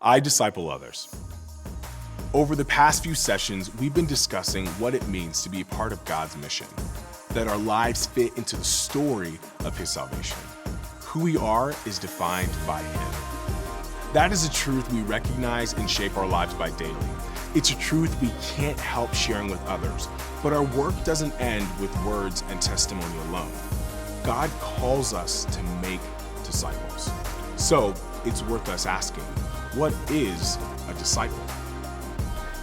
I disciple others. Over the past few sessions, we've been discussing what it means to be a part of God's mission, that our lives fit into the story of His salvation. Who we are is defined by Him. That is a truth we recognize and shape our lives by daily. It's a truth we can't help sharing with others, but our work doesn't end with words and testimony alone. God calls us to make disciples. So it's worth us asking, what is a disciple?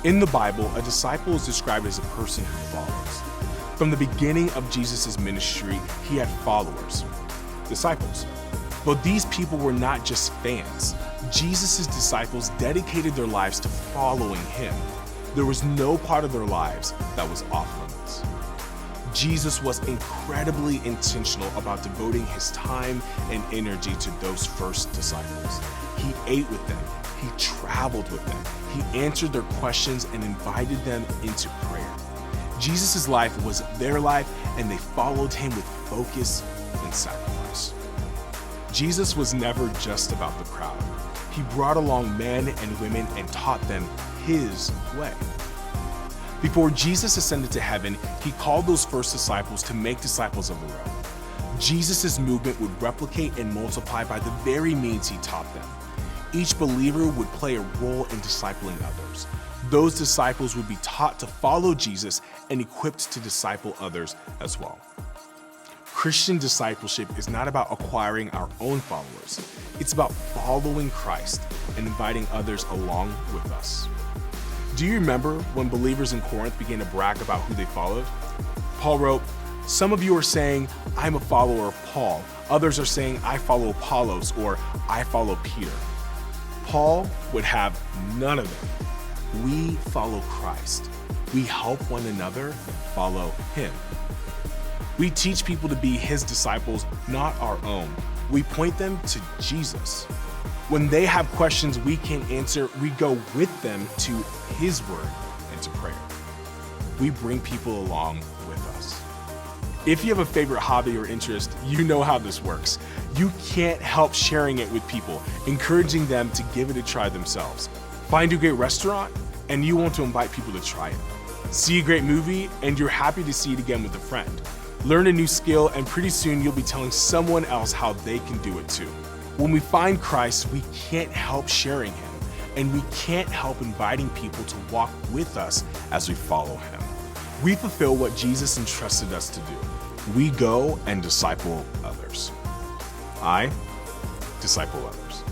In the Bible, a disciple is described as a person who follows. From the beginning of Jesus' ministry, He had followers, disciples. But these people were not just fans. Jesus' disciples dedicated their lives to following Him. There was no part of their lives that was off limits. Jesus was incredibly intentional about devoting His time and energy to those first disciples. He ate with them. He traveled with them. He answered their questions and invited them into prayer. Jesus' life was their life, and they followed Him with focus and sacrifice. Jesus was never just about the crowd. He brought along men and women and taught them His way. Before Jesus ascended to heaven, He called those first disciples to make disciples of their own. Jesus' movement would replicate and multiply by the very means He taught them. Each believer would play a role in discipling others. Those disciples would be taught to follow Jesus and equipped to disciple others as well. Christian discipleship is not about acquiring our own followers. It's about following Christ and inviting others along with us. Do you remember when believers in Corinth began to brag about who they followed? Paul wrote, "Some of you are saying, I'm a follower of Paul. Others are saying, I follow Apollos, or I follow Peter." Paul would have none of it. We follow Christ. We help one another follow Him. We teach people to be His disciples, not our own. We point them to Jesus. When they have questions we can't answer, we go with them to His word and to prayer. We bring people along with us. If you have a favorite hobby or interest, you know how this works. You can't help sharing it with people, encouraging them to give it a try themselves. Find a great restaurant, and you want to invite people to try it. See a great movie, and you're happy to see it again with a friend. Learn a new skill, and pretty soon you'll be telling someone else how they can do it too. When we find Christ, we can't help sharing Him, and we can't help inviting people to walk with us as we follow Him. We fulfill what Jesus entrusted us to do. We go and disciple others. I disciple others.